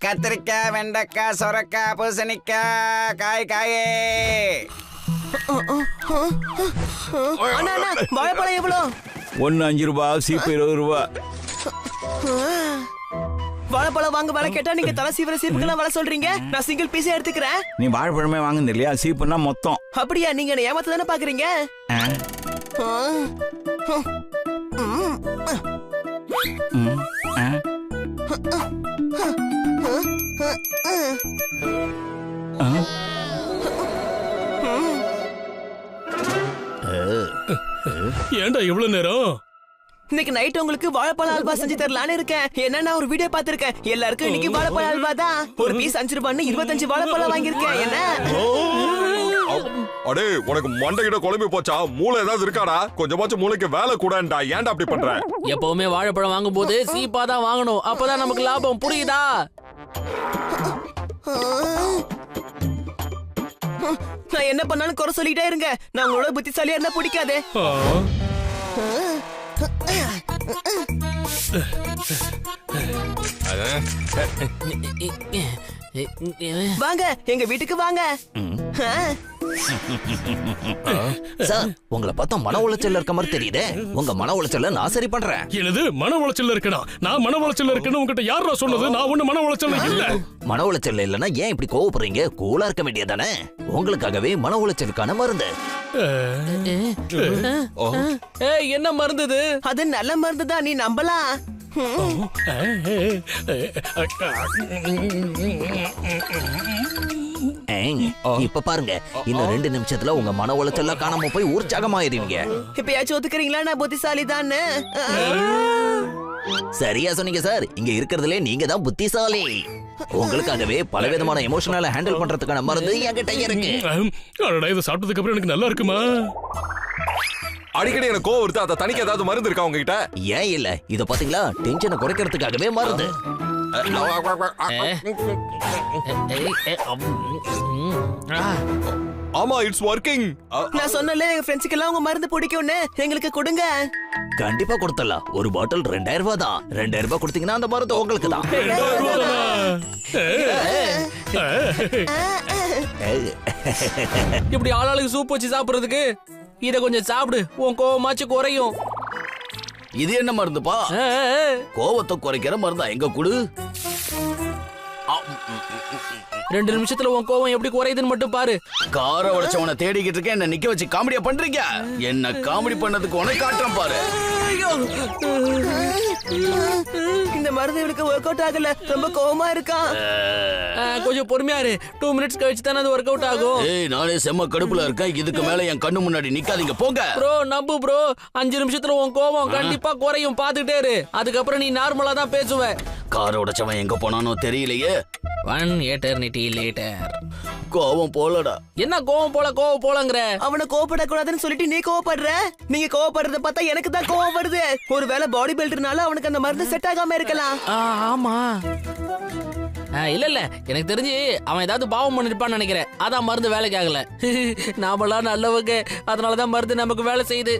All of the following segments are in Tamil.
கத்திரிக்காய், வெண்டைக்காய், சொரக்காய், பூசணிக்காய், காயே. வாழைப்பழம் எவ்வளோ? 1 5 ரூபா, சீப்பு 20 ரூபா. வாழைப்பழம் வாங்க வர கேட்டா நீங்க தலை சீவிர சீப்புக்கெல்லாம் வர சொல்றீங்க. நான் சிங்கிள் பீஸே எடுத்துக்கிறேன். நீ வாழைப்பழமே வாங்குது இல்லையா? சீப்புன்னா மொத்தம். அப்படியா? நீங்க என்ன ஏமாத்த தானே பாக்குறீங்க? ஏண்டா இவ்வளவு நேரம்? இன்னைக்கு நைட் உங்களுக்கு வாழைப்பழ அல்வா செஞ்சு தரலான்னு இருக்கேன். என்ன நான் ஒரு வீடியோ பாத்திருக்கேன். எல்லாருக்கும் இன்னைக்கு வாழைப்பழ அல்வா தான். ஒரு பீஸ் 5 ரூபான்னு 25 வாழைப்பழம் வாங்கியிருக்கேன். என்ன அடே, உனக்கு மண்டைகிட்ட குழம்பி போச்சா? மூளை ஏதாவது இருக்காடா? கொஞ்சமாச்சும் மூளைக்கு வேலை கூடா. ஏன்டா அப்படி பண்ற? எப்பவுமே வாழைப்பழம் வாங்கும் போது சீப்பா தான் வாங்கணும். அப்பதான் நமக்கு லாபம். புரியுதா? நான் என்ன பண்ணாலும் குறை சொல்லிட்டே இருங்க. நான் உங்களோட புத்திசாலியா இருந்தா பிடிக்காது. வாங்க எங்க வீட்டுக்கு வாங்க. சார், உங்களை பார்த்தா மன உளைச்சல்ல இருக்க மாதிரி தெரியுதே. உங்க மன உளைச்சல்ல நான் சரி பண்றேன். என்னது மன உளைச்சல்ல இருக்கனா? நான் மன உளைச்சல்ல இருக்கேன்னு உங்ககிட்ட யாரா சொன்னது? நான் ஒண்ணு மன உளைச்சல்ல இல்ல. மன உளைச்சல்ல இல்லன்னா ஏன் இப்படி கோவப்படுறீங்க? கூலா இருக்க வேண்டியதானே. உங்களுக்காகவே மன உளைச்சலுக்கான மருந்து. என்ன மருந்து? அது நல்ல மருந்து தான், நீ நம்பலாம். இப்ப பாருங்க, இன்னும் 2 நிமிஷத்துல உங்க மன உளைச்சல்ல காணாம போய் உற்சாகமாயிருவீங்க. இப்பயாச்சும் ஒத்துக்கிறீங்களா நான் புத்திசாலி தான்? சரியா சொன்னீங்க சார். இங்க இருக்கிறதுலே நீங்க தான் புத்திசாலி. உங்களுக்காகவே பலவிதமான எமோஷனலை ஹேண்டில் பண்றதுக்கான மருந்து என்கிட்ட இருக்கு. இதை சாப்பிட்டதுக்கு அப்புறம் எனக்கு நல்லா இருக்குமா? அடிக்கடி எனக்கு கோவம் வருது. அதை தனிக்கு ஏதாவது மருந்து இருக்கா உங்ககிட்ட? ஏன் இல்ல, இத பாத்தீங்களா? டென்ஷனை குறைக்கிறதுக்காகவே மருந்து. ஆமா, இட்ஸ் வொர்க்கிங். நான் சொன்னல எங்க ஃப்ரெண்ட்ஸ்க்கு எல்லாம் உங்க மருந்து பிடிக்கும்னு. எங்களுக்கு கொடுங்க. கண்டிப்பா கொடுத்தலாம். ஒரு பாட்டில் 2000 ரூபாய் தான். 2000 ரூபாய் கொடுத்தீங்கன்னா அந்த மருந்து உங்களுக்கு தான். இப்படி ஆளாளுக்கு சூப் வச்சு சாப்பிடுறதுக்கு இத கொஞ்சம் சாப்பிடு. உன் கோவமாச்சு குறையும். இது என்ன மருந்துப்பா? கோவத்தை குறைக்கிற மருந்தா? எங்க குடு. 2 நிமிஷத்துல உன் கோவம் எப்படி குறையுதுன்னு மட்டும் பாரு. கார உடைச்சவனை தேடிக்கிட்டு இருக்கேன். என்ன நிக்க வச்சு காமெடியா பண்றீங்க? என்ன காமெடி பண்ணதுக்கு உனக்கு காட்டுறேன் பாரு. இந்த மருந்து இவனுக்கு ஒர்க் அவுட் ஆகல. ரொம்ப கோவமா இருக்கான். கொஞ்சம் பொறுமையா இரு. 2 மினிட்ஸ் கழிச்சு தானே அது ஒர்க் அவுட் ஆகும். நானே செம்ம கடுப்புல இருக்கேன். இதுக்கு மேல என் கண்ணு முன்னாடி நிக்காதீங்க, போங்க. ப்ரோ நம்பு ப்ரோ. 5 நிமிஷத்துல உன் கோவம் கண்டிப்பா குறையும். பாத்துட்டே இரு. அதுக்கப்புறம் நீ நார்மலா தான் பேசுவ. கார உடைச்சவன் எங்க போனானோ தெரியலையே. 1 eternity later. கோவம் போலடா. என்ன கோவம் போலங்கற? அவனை கோவப்படக்கூடாதுன்னு சொல்லிட்டு நீ கோவப்படுற. நீங்க கோவப்படுறத பார்த்தா எனக்கு தான் கோவம் வருது. ஒருவேளை பாடி பில்டர்னால அவனுக்கு அந்த மருந்து செட் ஆகாம இருக்கலாம். ஆமா. இல்ல எனக்கு தெரிஞ்சு அவன் ஏதாவது பாவம் பண்ணிருப்பான்னு நினைக்கிறேன். அதான் மருந்து வேலைக்கு ஆகல. நாமெல்லாம் நல்லவங்க, அதனாலதான் மருந்து நமக்கு வேலை செய்யுது.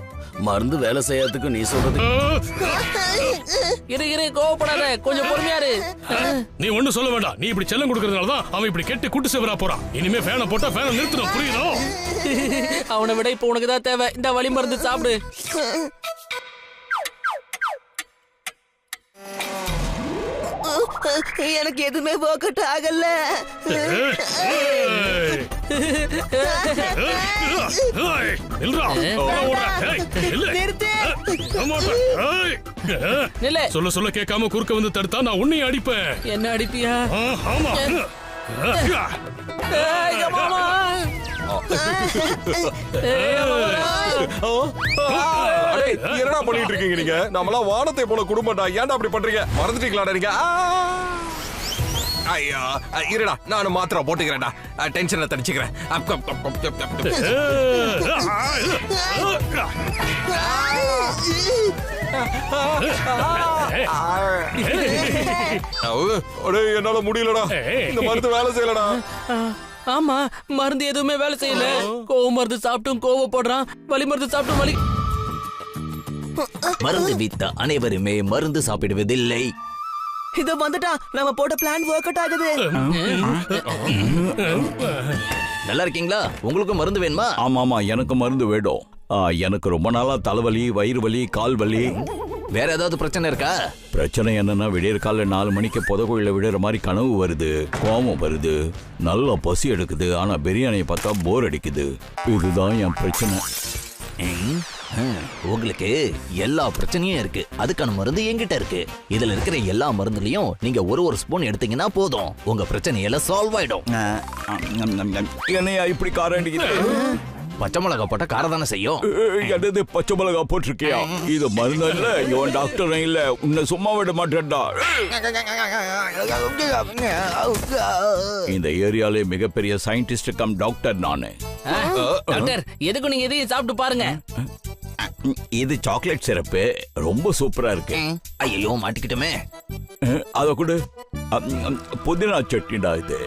மருந்து வேலை செய்யறதுக்கு நீ சொல்றது. இரு கோவப்படாத, கொஞ்சம் பொறுமையா இரு. நீ ஒண்ணு சொல்ல வேண்டாம். நீ இப்படி செல்லம் கொடுக்கறதுனாலதான் அவன் இப்படி கெட்டு குட்டு செவரா போறான். இனிமே ஃபேனை போட்டா ஃபேனை நிறுத்தணும், புரியுதோ? அவனை விட இப்ப உனக்கு தான் தேவை. இந்த வலி மருந்து சாப்பிடு. எனக்கு எதுவுமே ஒர்க் அவுட் ஆகல. சொல்ல சொல்ல கேட்காம குறுக்க வந்து தடுத்தா நான் உன்னையும் அடிப்பேன். என்ன அடிப்பியா? ஆமா. என்னடா பண்ணிட்டு இருக்கீங்க நீங்க? நம்மளாம் வானத்தை போல குடும்பம்டா. ஏன்டா அப்படி பண்றீங்க? மறந்துட்டீங்களாடா நீங்க? ஐயா, இருடா, நானும் மாத்திரை போட்டுக்கிறேன்டா. டென்ஷனை தடிச்சுக்கிறேன். என்னால முடியலடா. இந்த மருந்து வேலை செய்யலடா. ஆமா, மருந்து எதுவுமே வேலை செய்யல. கோவ மருந்து சாப்பிட்டும் கோவப்படுறான். வலி மருந்து சாப்பிட்டும் வலி. மருந்து வித்த அனைவருமே மருந்து சாப்பிடுவதில்லை. இத வந்துட்டா நம்ம போட்ட பிளான் ஒர்க் அவுட் ஆகுது. நல்லா இருக்கீங்களா? உங்களுக்கு மருந்து வேணுமா? ஆமாமா, எனக்கு மருந்து வேணும். எனக்கு ரொம்ப நாளா தலைவலி, வயிறு வலி, கால் வலி. வேற ஏதாவது பிரச்சனை இருக்கா? பிரச்சனை என்னன்னா விடியற் காலைல 4 மணிக்கு புதக்குழியில விடுற மாதிரி கனவு வருது, கோபம் வருது, நல்ல பசி எடுக்குது. ஆனா பிரியாணியை பார்த்தா போர் அடிக்குது. இதுதான் என் பிரச்சனை. உங்களுக்கு எல்லா பிரச்சனையும் இருக்கு. அதுக்கான மருந்து என்கிட்ட இருக்கு. இதுல இருக்கிற எல்லா மருந்துலயும் நீங்க ஒரு ஸ்பூன் எடுத்தீங்கன்னா போதும், உங்க பிரச்சனையெல்லாம் சால்வ் ஆயிடும். என்னையா இப்படி காரம் அடிக்குது? பச்சை மிளகா போட்ட காரம் தானே செய்யும். என்னது பச்சை மிளகா போட்டிருக்கியா? இது மருந்து இல்ல, இவன் டாக்டர் இல்ல. உன்னை சும்மா விட மாட்டேன்டா. இந்த ஏரியாலே மிகப்பெரிய சயின்டிஸ்ட் கம் டாக்டர் நானு. டாக்டர், எதுக்கு நீங்க இதையும் சாப்பிட்டு பாருங்க. இது சாக்லேட் சிரப்பு, ரொம்ப சூப்பரா இருக்கு. ஐயோ மாட்டிக்கிட்டோமே. அத கூட புதினா சட்னிடா இது.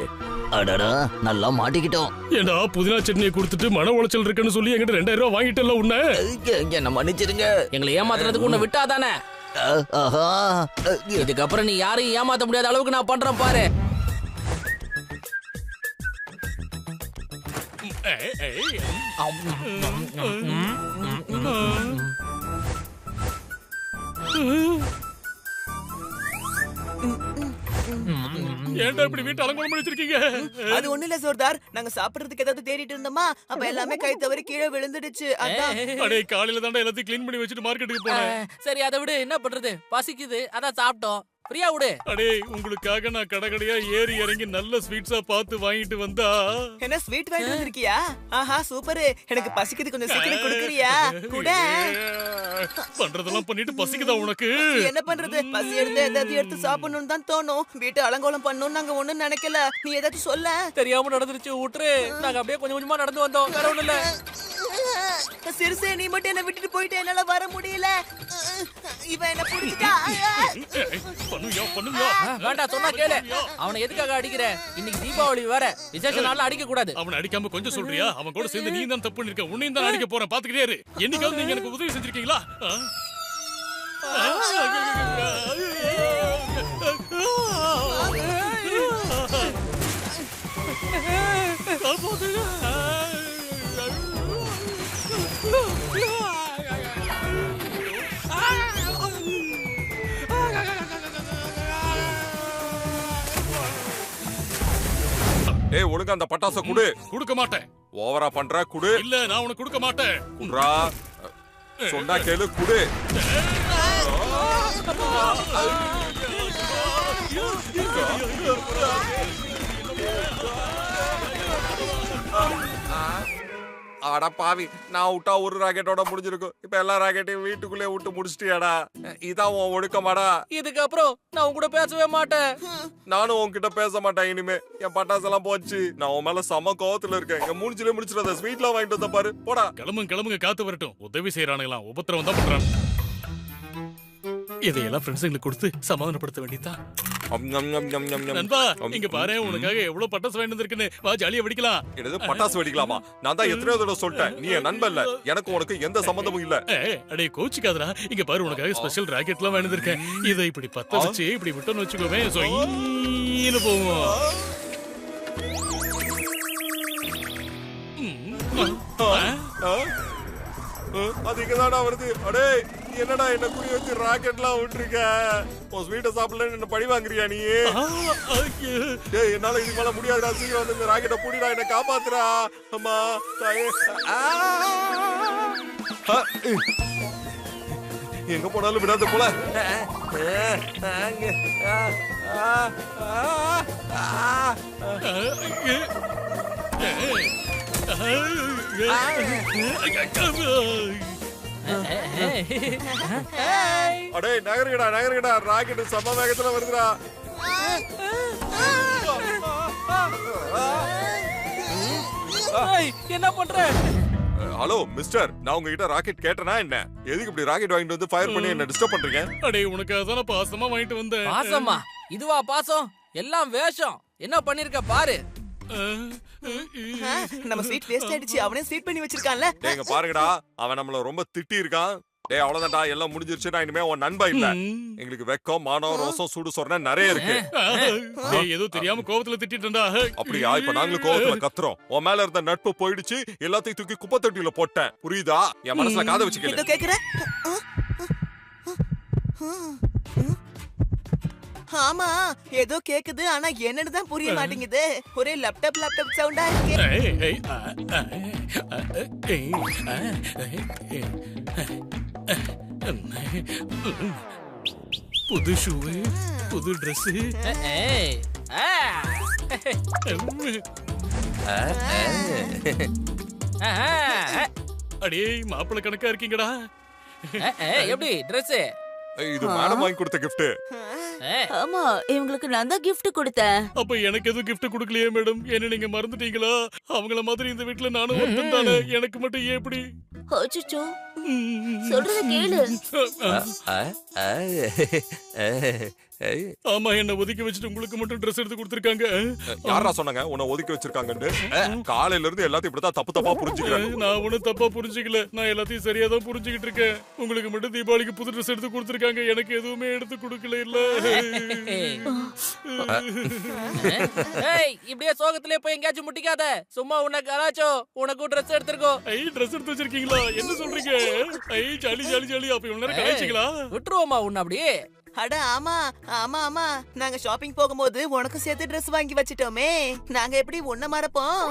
அடடா, நல்லா மாட்டிக்கிட்டோம். ஏண்டா புதினா சட்னியை கொடுத்துட்டு மன உளைச்சல் இருக்குன்னு சொல்லி என்கிட்ட 2000 ரூபாய் வாங்கிட்டல உன்ன. என்ன மன்னிச்சிருங்க. எங்களை ஏமாத்துறதுக்கு உன்னை விட்டாதானே. இதுக்கப்புறம் நீ யாரையும் ஏமாத்த முடியாத அளவுக்கு நான் பண்றேன் பாரு. ஏன்டா இப்படி வீட்டு அலங்கோலம் பண்ணி வச்சிருக்கீங்க? அது ஒண்ணு இல்ல சோர்தார், நாங்க சாப்பிடுறதுக்கு ஏதாவது தேடிட்டு இருந்தோமா, அப்ப எல்லாமே கை தவறி கீழே விழுந்துடுச்சு. அதான். அடே காலையில தாண்டா எல்லாத்தையும் க்ளீன் பண்ணி வச்சிட்டு மார்க்கெட்டுக்கு போனேன். சரி, அதை விடு. என்ன பண்றது, பசிக்குது, அதான் சாப்பிட்டோம். ஃப்ரீயா விடு. அடே உங்களுக்காக நான் கடை ஏறி இறங்கி நல்ல ஸ்வீட்ஸா பார்த்து வாங்கிட்டு வந்தா. என்ன ஸ்வீட் வாங்கிட்டு வந்திருக்கியா? ஆஹா சூப்பர். எனக்கு பசிக்குது, கொஞ்சம் சீக்கிரம் கொடுக்கறியா? கூட பண்றதெல்லாம் பண்ணிட்டு பசிக்குதா உனக்கு? என்ன பண்றது, பசி எடுத்து ஏதாவது எடுத்து சாப்பிடணும்னு தான் தோணும். வீட்டு அலங்கோலம் பண்ணணும்னு நாங்க ஒண்ணும் நினைக்கல. நீ ஏதாவது சொல்ல. தெரியாம நடந்துருச்சு, விட்டுரு. நாங்க அப்படியே கொஞ்சம் கொஞ்சமா நடந்து வந்தோம், வேற ஒண்ணும் இல்ல. சிறுசே, நீ மட்டும் என்ன விட்டுட்டு போயிட்டு என்னால வர முடியல. இவன் என்ன புடிச்சிட்டா. வேண்டாம், சொன்னா கேளு. அவனை எதுக்காக அடிக்கிற? இன்னைக்கு தீபாவளி வேற, விசேஷ நாள்ல அடிக்க கூடாது. அவனை அடிக்காம கொஞ்சம் சொல்றியா? அவன் கூட சேர்ந்து நீ தான் தப்பு பண்ணிருக்க. உன்னையும் தான் அடிக்க போறேன், பாத்துக்கிட்டே இரு. என்னைக்காவது நீங்க எனக்கு உதவி செஞ்சிருக்கீங்களா? ஏய், உனக்கு அந்த பட்டாசை குடு. கொடுக்க மாட்டேன். ஓவரா பண்ற, குடு. இல்ல, நான் உனக்கு கொடுக்க மாட்டேன். குடுறா. சொன்னா கேளு, குடு. அட பாவி, நான் விட்டா ஒரு ராக்கெட்டோட முடிஞ்சிருக்கும். இப்ப எல்லா ராக்கெட்டையும் வீட்டுக்குள்ளே விட்டு முடிச்சிட்டியாடா. இதான் உன் ஒழுக்கமாடா. இதுக்கப்புறம் நான் உன் கூட பேசவே மாட்டேன். நானும் உன்கிட்ட பேச மாட்டேன் இனிமே. என் பட்டாசெல்லாம் போச்சு. நான் உன் மேல செம கோவத்துல இருக்கேன். என் மூஞ்சிலே முடிச்சிடாத. ஸ்வீட்லாம் வாங்கிட்டு வந்த பாரு, போடா. கிளம்புங்க, காத்து வரட்டும். உதவி செய்யறானுங்களாம், உபத்திரவம் தான் பண்றான். இதையெல்லாம் ஃப்ரெண்ட்ஸுங்களுக்கு கொடுத்து சமாதானப்படுத்த வேண்டியதான். நண்பா, இங்க பாரு, உனக்காக எவ்வளவு பட்டாசு வாங்கிட்டு வந்திருக்குன்னு. வா, ஜாலியா வெடிக்கலாம். என்னது, பட்டாசு வெடிக்கலாமா? நான் தான் எத்தனையோ தடவை சொல்லிட்டேன், நீ என் நண்பன் இல்ல. எனக்கு உனக்கு எந்த சம்பந்தமும் இல்ல. அடே கோச்சிக்காதடா. இங்க பாரு, உனக்காக ஸ்பெஷல் ராக்கெட்லாம் வாங்கிட்டு வந்திருக்கேன். இதை இப்படி பத்த வச்சு இப்படி விட்டோன்னு வச்சுக்கோவே, சொயின்னு போவோம். அது இங்கதாடா வருது. அடே, என்னடா என்ன குடி வச்சு ராக்கெட்லாம் விட்டுருக்க? உன் ஸ்வீட்டை சாப்பிடலன்னு என்ன பழி வாங்குறியா நீ? டேய், என்னால இதுக்கு மேல முடியாதுடா. சீக்கிரம் வந்து இந்த ராக்கெட்டை பூடிடா, என்ன காப்பாத்துறா. அம்மா தாயே. எங்க போனாலும் விடாத போல. அடே, நகருங்கடா. ராக்கெட் சம வேகத்துல வருதுடா. என்ன பண்ற? ஹலோ மிஸ்டர், நான் உங்ககிட்ட ராக்கெட் கேட்டனா என்ன? எதுக்கு இப்படி ராக்கெட் வாங்கிட்டு வந்து ஃபயர் பண்ணி என்ன டிஸ்டர்ப் பண்றீங்க? அடே, உனக்கு அதான பாசமா வாங்கிட்டு வந்தேன். பாசமா? இதுவா பாசம்? எல்லாம் வேஷம். என்ன பண்ணிருக்க பாரு. நம்ம ஸ்வீட் வேஸ்ட் ஆயிடுச்சு. அவனே ஸ்வீட் பண்ணி வச்சிருக்கான்ல. ஏங்க பாருங்கடா, அவன் நம்மள ரொம்ப திட்டி இருக்கான். டேய் அவ்வளவுதான்டா, எல்லாம் முடிஞ்சிருச்சுன்னா இனிமே உன் நண்பா இல்ல. எங்களுக்கு வெக்கம், மானம், ரோசம், சூடு சொரணை நிறைய இருக்கு. டேய், ஏதோ தெரியாம கோவத்துல திட்டிட்டேன்டா. அப்படியா? இப்ப நாங்களும் கோவத்துல கத்துறோம். உன் மேல இருந்த நட்பு போயிடுச்சு, எல்லாத்தையும் தூக்கி குப்பை தொட்டியில போட்டேன். புரியுதா? என் மனசுல காதை வச்சுக்கல. ஏதோ கேக்குற? ஆமா ஏதோ கேக்குது, ஆனா என்னன்னு தான் புரிய மாட்டேங்குது. ஒரே லேப்டாப் சவுண்டா இருக்கு. ஏய், ஏய், புது ஷூ, புது ட்ரெஸ். அடே மாப்பிள்ளை கணக்கா இருக்கீங்கடா. எப்படி ட்ரெஸ்? இது மேடம் வாங்கி கொடுத்த gift. ஆமா இவங்களுக்கு நான் தான் gift கொடுத்தேன். அப்ப எனக்கு எதுவும் gift கொடுக்கலையே மேடம்? என்ன நீங்க மறந்துட்டீங்களா? அவங்கள மாதிரி இந்த வீட்ல நானும் ஒருத்தன் தானே, எனக்கு மட்டும் ஏன் எப்படி? அச்சச்சோ, சொல்றத கேளு. ஆமா, என்ன ஒதுக்கி வச்சுட்டு உங்களுக்கு மட்டும் ட்ரெஸ் எடுத்து கொடுத்திருக்காங்க. யாரா சொன்னாங்க உன்னை ஒதுக்கி வச்சிருக்காங்கன்னு? காலையில இருந்து எல்லாத்தையும் இப்படிதான் தப்பு தப்பா புரிஞ்சுக்கிறேன். நான் ஒன்னும் தப்பா புரிஞ்சுக்கல, நான் எல்லாத்தையும் சரியா தான் புரிஞ்சுக்கிட்டு இருக்கேன். உங்களுக்கு மட்டும் தீபாவளிக்கு புது ட்ரெஸ் எடுத்து கொடுத்திருக்காங்க, எனக்கு எதுவுமே எடுத்து கொடுக்கல. இல்ல இப்படியே சோகத்திலே போய் எங்கேயாச்சும் முட்டிக்காத. சும்மா உனக்கு யாராச்சோ உனக்கு ட்ரெஸ் எடுத்துருக்கோ. ட்ரெஸ் எடுத்து வச்சிருக்கீங்களா? என்ன சொல்றீங்க? Jolly jolly jolly. அப்ப இவ்வளவு நேரம் கலாய்ச்சிங்களா? விட்டுருவோமா உன்ன அப்படியே? அட ஆமா ஆமா ஆமா, நாங்க ஷாப்பிங் போகும்போது உனக்கு சேர்த்து ட்ரெஸ் வாங்கி வச்சிட்டோமே, நாங்க எப்படி ஒன்ன மறப்போம்?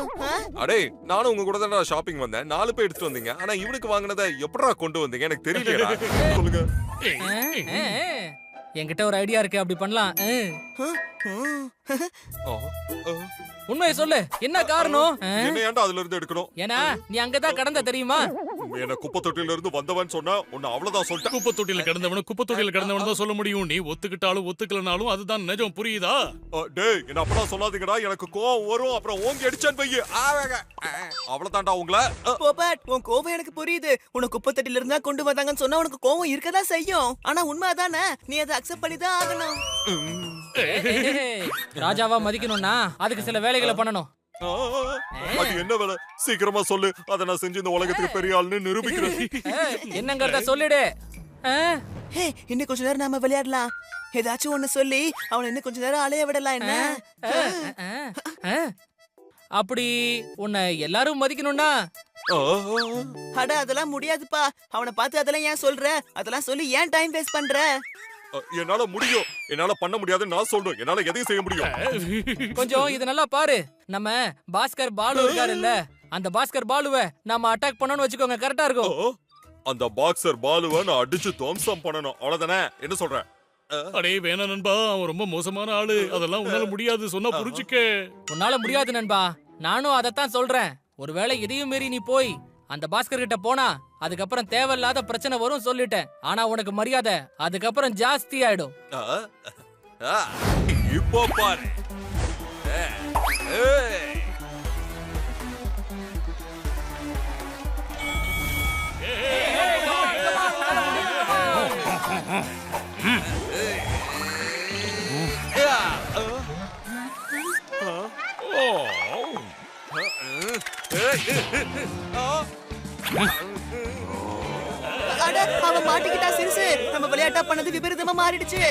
அடே நானும் உங்க கூட தான் ஷாப்பிங் வந்தேன். 4 பேர் எடுத்துட்டு வந்தீங்க. ஆனா இவனுக்கு வாங்குனதை எப்படா கொண்டு வந்தீங்க? எனக்கு தெரியலடா. சொல்லுங்க. என்கிட்ட ஒரு ஐடியா இருக்கு, அப்படி பண்ணலாம். உண்மையை சொல்லு, என்ன காரணம்? என்ன ஏன்டா அதுல இருந்து எடுக்கணும்? ஏன்னா நீ அங்கதான் கடந்த தெரியுமா? என்ன குப்பை தொட்டில இருந்து வந்தவன் சொன்னா உன்னை அவ்வளவுதான் சொல்லிட்டேன். குப்பை தொட்டில கிடந்தவன தான் சொல்ல முடியும். நீ ஒத்துக்கிட்டாலும் ஒத்துக்கலனாலும் அதுதான் நிஜம், புரியுதா? டேய் என்ன அப்பலாம் சொல்லாதீங்கடா, எனக்கு கோவம் வரும். அப்புறம் ஓங்கி அடிச்சான் பைய. அவ்வளவுதான்டா உங்கள. போபாட், உன் கோவம் எனக்கு புரியுது. உனக்கு குப்பை தொட்டில இருந்தா கொண்டு வந்தாங்கன்னு சொன்னா உனக்கு கோவம் இருக்கதா செய்யும். ஆனா உண்மை அதானே, நீ அதை அக்செப்ட் பண்ணி தான் ஆகணும். ராஜாவா மதிக்கணும்னா அதுக்கு சில வேலைகளை பண்ணணும். அது என்ன வேலை? சீக்கிரமா சொல்லு, அதை நான் செஞ்சு இந்த உலகத்துக்கு பெரிய ஆள்னு நிரூபிக்கிறேன். என்னங்கறத சொல்லிடு. இன்னும் கொஞ்ச நேரம் நாம விளையாடலாம். ஏதாச்சும் ஒண்ணு சொல்லி அவனை இன்னும் கொஞ்ச நேரம் அலைய விடலாம். என்ன அப்படி உன்னை எல்லாரும் மதிக்கணும்னா? அட அதெல்லாம் முடியாதுப்பா. அவனை பார்த்து அதெல்லாம் ஏன் சொல்ற? அதெல்லாம் சொல்லி ஏன் டைம் வேஸ்ட் பண்ற? என்னால முடியும், என்னால பண்ண முடியாதுன்னு நான் சொல்றேன். என்னால எதையும் செய்ய முடியும். கொஞ்சம் இது நல்லா பாரு. நம்ம பாஸ்கர் பாலு இருக்காரு இல்ல, அந்த பாஸ்கர் பாலுவை நாம அட்டாக் பண்ணணும்னு வச்சுக்கோங்க, கரெக்டா இருக்கும். அந்த பாக்ஸர் பாலுவை நான் அடிச்சு துவம்சம் பண்ணணும், அவ்வளவுதானே? என்ன சொல்ற? அடே வேணா நண்பா, அவன் ரொம்ப மோசமான ஆளு. அதெல்லாம் உன்னால முடியாது, சொன்னா புரிஞ்சுக்க. உன்னால முடியாது நண்பா, நானும் அதத்தான் சொல்றேன். ஒருவேளை இதையும் மீறி நீ போய் அந்த பாஸ்கர் கிட்ட போனா அதுக்கப்புறம் தேவையில்லாத பிரச்சனை வரும் சொல்லிட்டேன். ஆனா உனக்கு மரியாதை அதுக்கப்புறம் ஜாஸ்தி ஆயிடும். இப்போ பாரு. அட அவன் மாட்டிக்கிட்டா சிறுசு. நம்ம விளையாட்டா பண்ணது விபரீதமா மாறிடுச்சு.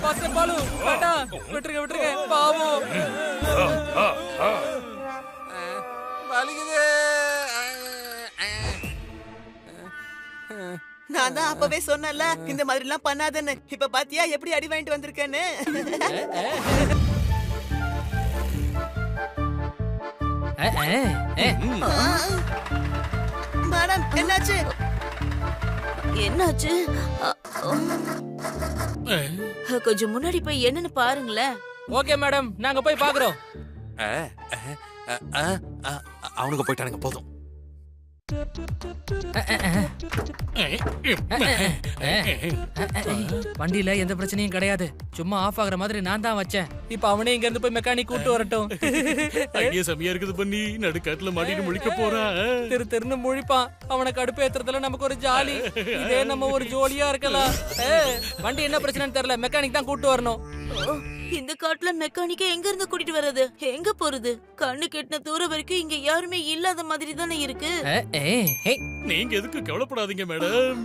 பாஸ்கர் பாலு வேண்டாம், விட்டுருங்க பாவம். நான் தான் அப்பவே சொன்னல இந்த மாதிரி எல்லாம் பண்ணாதன்னு. இப்ப பாத்தியா எப்படி அடி வாங்கிட்டு வந்திருக்கேன்னு. மேடம் என்னாச்சு? என்னாச்சு? கொஞ்சம் முன்னாடி போய் என்னன்னு பாருங்களேன். ஓகே மேடம், நாங்க போய் பாக்குறோம். அவனுக்கு போயிட்டானுங்க, போதும். வண்டியில எந்த பிரச்சனையும் கிடையாது, சும்மா ஆஃப் ஆகுற மாதிரி நான் தான் வச்சேன். இப்ப அவனே இங்க இருந்து போய் மெக்கானிக் கூட்டு வரட்டும். ஐடியா செமையா இருக்குது பண்ணி. நடுக்காட்டுல மாட்டிட்டு முழிக்க போறான். திருன்னு முழிப்பான். அவனை கடுப்பு ஏத்துறதுல நமக்கு ஒரு ஜாலி. இதே நம்ம ஒரு ஜோலியா இருக்கலாம். வண்டி என்ன பிரச்சனைன்னு தெரியல, மெக்கானிக் தான் கூட்டு வரணும். இந்த காட்டுல மெக்கானிக்க எங்க இருந்து கூட்டிட்டு வர்றது, எங்க போறது? கண்ணு கெட்டின தூரம் வரைக்கும் இங்க யாருமே இல்லாத மாதிரி தானே இருக்கு. நீங்க எதுக்கு கவலைப்படாதீங்க மேடம்.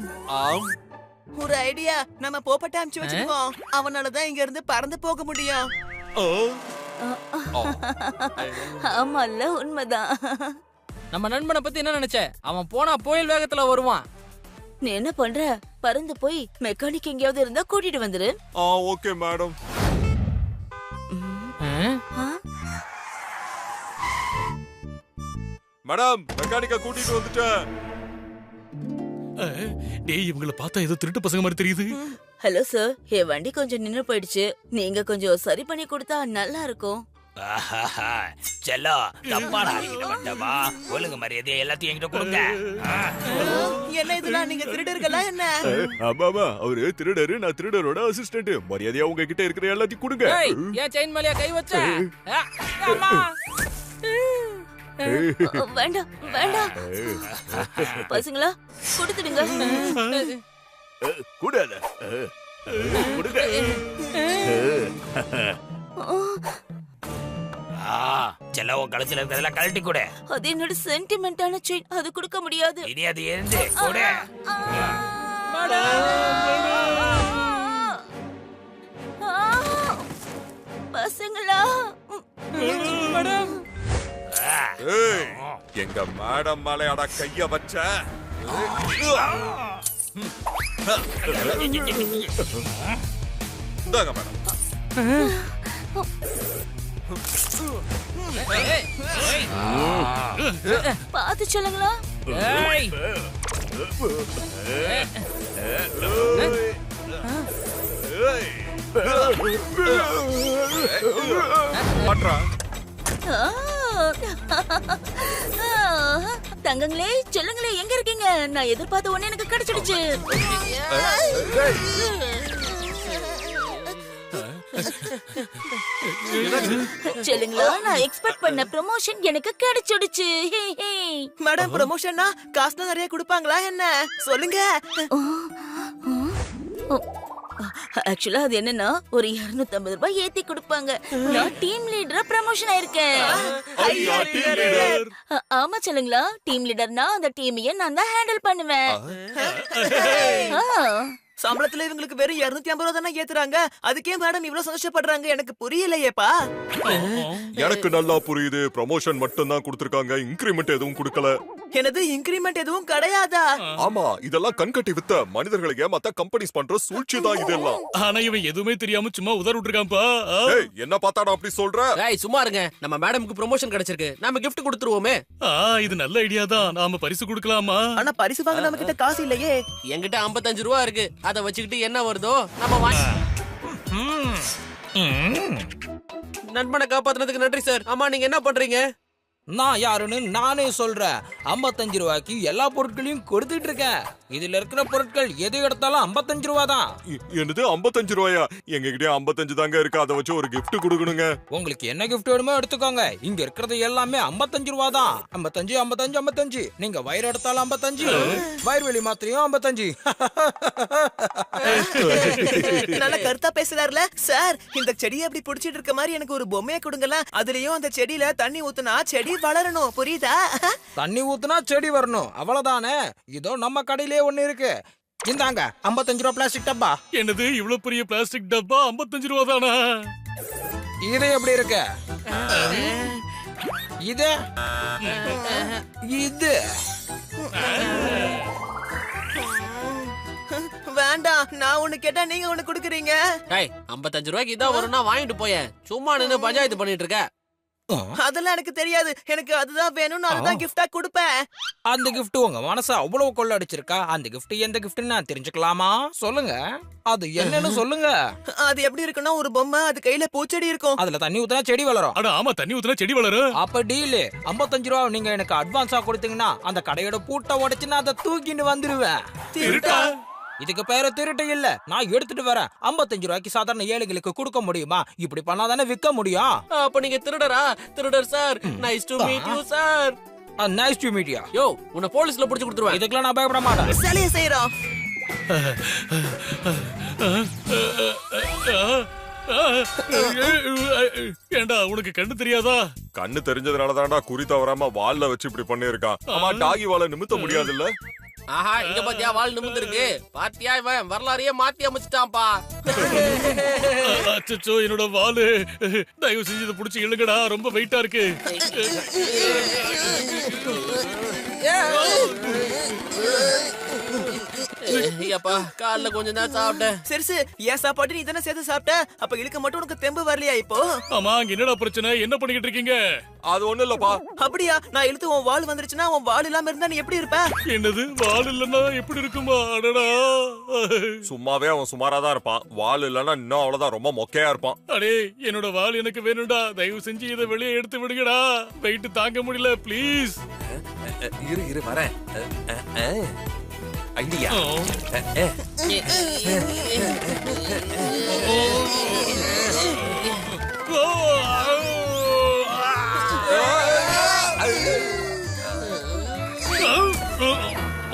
ஒரு ஐடியா, நம்ம போப்பட்ட அனுப்பிச்சு வச்சிருக்கோம். அவனாலதான் இங்க இருந்து பறந்து போக முடியும். ஆமால, உண்மைதான். நம்ம நண்பனை பத்தி என்ன நினைச்ச? அவன் போனா புயல் வேகத்துல வருவான். நீ என்ன பண்ற? பறந்து போய் மெக்கானிக் எங்கேயாவது இருந்தா கூட்டிட்டு வந்துரு. Okay madam. மேடம், மெக்கானிக்க கூட்டிட்டு வந்துட்டேன். டேய், இவங்கள பார்த்தா ஏதோ திருட்டு பசங்க மாதிரி தெரியுது. ஹலோ சார், என் வண்டி கொஞ்சம் நின்னு போயிடுச்சு. நீங்க கொஞ்சம் சரி பண்ணி கொடுத்தா நல்லா இருக்கும். செல்லோ, தப்பான ஆளுகிட்ட வந்தமா. ஒழுங்கு மரியாதையா எல்லாத்தையும் என்கிட்ட கொடுங்க. என்ன இதெல்லாம், நீங்க திருடர்களா என்ன? ஆமாமா, அவரு திருடரு, நான் திருடரோட அசிஸ்டன்ட். மரியாதையா உங்ககிட்ட இருக்கிற எல்லாத்தையும் கொடுங்க. ஏன் செயின் மேலயா கை வச்ச? வேண்டாம் வேண்டாம் பசங்களா, கொடுத்துடுங்க. கூடாத கொடுங்க. செல்லோ, கழுத்துல இருக்கிறதெல்லாம் கழட்டி கொடு. அது என்னோட சென்டிமெண்டான செயின், அது கொடுக்க முடியாது. இனி அது இருந்து கொடு. பசங்களா, எங்க மேடம் மேலையாடா கைய வச்ச. இந்தாங்க மேடம். பாத்து சொல்லுங்களா. தங்கங்களே, சொல்லுங்களே, எங்க இருக்கீங்க? நான் எதிர்பார்த்த ஒண்ணு எனக்கு கிடைச்சிடுச்சு. சொல்லுங்களா, நான் எக்ஸ்பெக்ட் பண்ண ப்ரமோஷன் எனக்கு கிடைச்சிடுச்சு. மேடம், ப்ரமோஷன்னா காசுலாம் நிறைய கொடுப்பாங்களா என்ன? சொல்லுங்க. ஆக்சுவலா அது என்னன்னா, ஒரு 250 ரூபாய் ஏத்தி கொடுப்பாங்க. நான் டீம் லீடரா ப்ரமோஷன் ஆயிருக்கேன். ஆமா சொல்லுங்களா, டீம் லீடர்னா அந்த டீமையே நான் தான் ஹேண்டில் பண்ணுவேன். சம்பளத்துல இவங்களுக்கு வெறும் 250 ரூபா தானே ஏத்துறாங்க. அதுக்கே மேடம் இவ்வளவு சந்தோஷப்படுறாங்க, எனக்கு புரியலையேப்பா. எனக்கு நல்லா புரியுது. ப்ரமோஷன் மட்டும் தான் கொடுத்திருக்காங்க, இன்கிரிமெண்ட் எதுவும் கொடுக்கல. எனது இன்கிரிமெண்ட் எதுவும் கிடையாதா? ஆமா, இதெல்லாம் கண்கட்டி வித்த மனிதர்களை ஏமாத்த கம்பெனிஸ் பண்ற சூழ்ச்சி தான் இதெல்லாம். ஆனா இவன் எதுவுமே தெரியாம சும்மா உதறி விட்டுருக்கான்ப்பா. என்ன பார்த்தாடா அப்படி சொல்ற? சும்மா இருங்க. நம்ம மேடம்க்கு ப்ரமோஷன் கிடைச்சிருக்கு, நாம gift கொடுத்துருவோமே. இது நல்ல ஐடியா தான். நாம பரிசு கொடுக்கலாமா? ஆனா பரிசு வாங்க நம்ம கிட்ட காசு இல்லையே. என்கிட்ட 55 ரூபா இருக்கு. அத வச்சுக்கிட்டு என்ன வருதோ நம்ம நண்பனை காப்பாத்துனதுக்கு நன்றி சார். ஆமா, நீங்க என்ன பண்றீங்க? நான் யாருன்னு நானே சொல்றேன். 55 ரூபாய்க்கு எல்லா பொருட்களையும் கொடுத்துட்டு இருக்கேன். இதுல இருக்கிற பொருட்கள் எது எடுத்தாலும் 55 ரூபா தான். என்னது 55 ரூபாயா? எங்க கிட்ட 55 தாங்க இருக்கு. அதை வச்சு ஒரு gift கொடுக்கணுங்க. உங்களுக்கு என்ன gift வேணுமோ எடுத்துக்கோங்க. இங்க இருக்கிறது எல்லாமே 55 ரூபா தான். 55 55 55. நீங்க வயிறு எடுத்தாலும் 55, வயிறுவலி மாத்திரையும் 55. நல்ல கருத்தா பேசுறாருல சார். இந்த செடியை அப்படி புடிச்சிட்டு இருக்க மாதிரி எனக்கு ஒரு பொம்மையை கொடுங்களா. அதுலயும் அந்த செடியில தண்ணி ஊத்துனா செடி வளரணும், புரியுதா? தண்ணி ஊத்துனா செடி வரணும், அவ்வளவுதானே. இதோ நம்ம கடையிலே ஒண்ணு இருக்கு. இந்தாங்க 55 ரூபா பிளாஸ்டிக் டப்பா. என்னது, இவ்வளவு பெரிய பிளாஸ்டிக் டப்பா 55 ரூபா தானா? இது எப்படி இருக்கு? இது இது வேண்டாம், நான் ஒண்ணு கேட்டா நீங்க ஒண்ணு குடுக்குறீங்க. 55 ரூபாய்க்கு இதான் வரும்னா வாங்கிட்டு போயேன். சும்மா நின்னு பஞ்சாயத்து பண்ணிட்டு இருக்க. அதெல்லாம் எனக்கு தெரியாது. எனக்கு அதுதான் வேணும், நான் அதுதான் கிஃப்டா கொடுப்பேன். அந்த கிஃப்ட் உங்க மனச அவ்வளவு கொள்ள அடிச்சிருக்கா? அந்த கிஃப்ட் எந்த கிஃப்ட்னு நான் தெரிஞ்சுக்கலாமா? சொல்லுங்க, அது என்னன்னு சொல்லுங்க. அது எப்படி இருக்குன்னா, ஒரு பொம்மை, அது கையில பூச்செடி இருக்கும். அதுல தண்ணி ஊத்துனா செடி வளரும். அட ஆமா, தண்ணி ஊத்துனா செடி வளரும். அப்ப டீல். 55 ரூபா நீங்க எனக்கு அட்வான்ஸா கொடுத்தீங்கன்னா அந்த கடையோட பூட்டை உடைச்சு நான் அதை தூக்கிட்டு வந்துருவேன். திருட்டா? இதுக்கு பேரு திருட்டு இல்ல, நான் எடுத்துட்டு வரேன். 55 ரூபாய்க்கு சாதாரண ஏழைகளுக்கு கொடுக்க முடியுமா? இப்படி பண்ணாதானே விற்க முடியும். அப்ப நீங்க திருடரா? திருடர் sir, nice to meet you sir. Nice to meet you. Yo, உன்னை போலீஸ்ல புடிச்சு கொடுத்துருவேன். இதுக்கெல்லாம் நான் பயப்பட மாட்டேன். சரியா செய்யறோம். ஏண்டா உனக்கு கண்ணு தெரியாதா? கண்ணு தெரிஞ்சதுனால தான்டா குறி தவறாம வால்ல வச்சு இப்படி பண்ணிருக்கான். ஆமா டாகி வாலை நிமித்த முடியாது இல்ல? ஆஹா இங்க பாத்தியா வால் நிமிந்து இருக்கு. பாத்தியா இவன் வரலாறையே மாத்தி அமைச்சிட்டான்ப்பா. அச்சச்சோ என்னோட வாலு. தயவு செஞ்சு இதை புடிச்சு இழுங்கடா, ரொம்ப வெயிட்டா இருக்கு. ஐயப்பா காலைல கொஞ்சம் தான் சாப்பிட்டேன். சரி என் சாப்பாடு நீ தானே சேர்த்து சாப்பிட்ட, அப்ப இழுக்க மட்டும் உனக்கு தெம்பு வரலையா இப்போ? ஆமா அங்க என்னடா பிரச்சனை? என்ன பண்ணிக்கிட்டு இருக்கீங்க? அது ஒண்ணு இல்லப்பா. அப்படியா? நான் இழுத்து உன் வால் வந்துருச்சுன்னா உன் வால் இல்லாம இருந்தா நீ எப்படி இருப்ப? என்னது வால் இல்லன்னா எப்படி இருக்குமா? அடடா சும்மாவே அவன் சுமாரா தான் இருப்பான். வால் இல்லன்னா இன்னும் அவ்வளவுதான் ரொம்ப மொக்கையா இருப்பான். அடே என்னோட வால் எனக்கு வேணும்டா, தயவு செஞ்சு இதை வெளியே எடுத்து விடுங்கடா. வெயிட் தாங்க முடியல ப்ளீஸ். இரு வரேன். ஐடியா.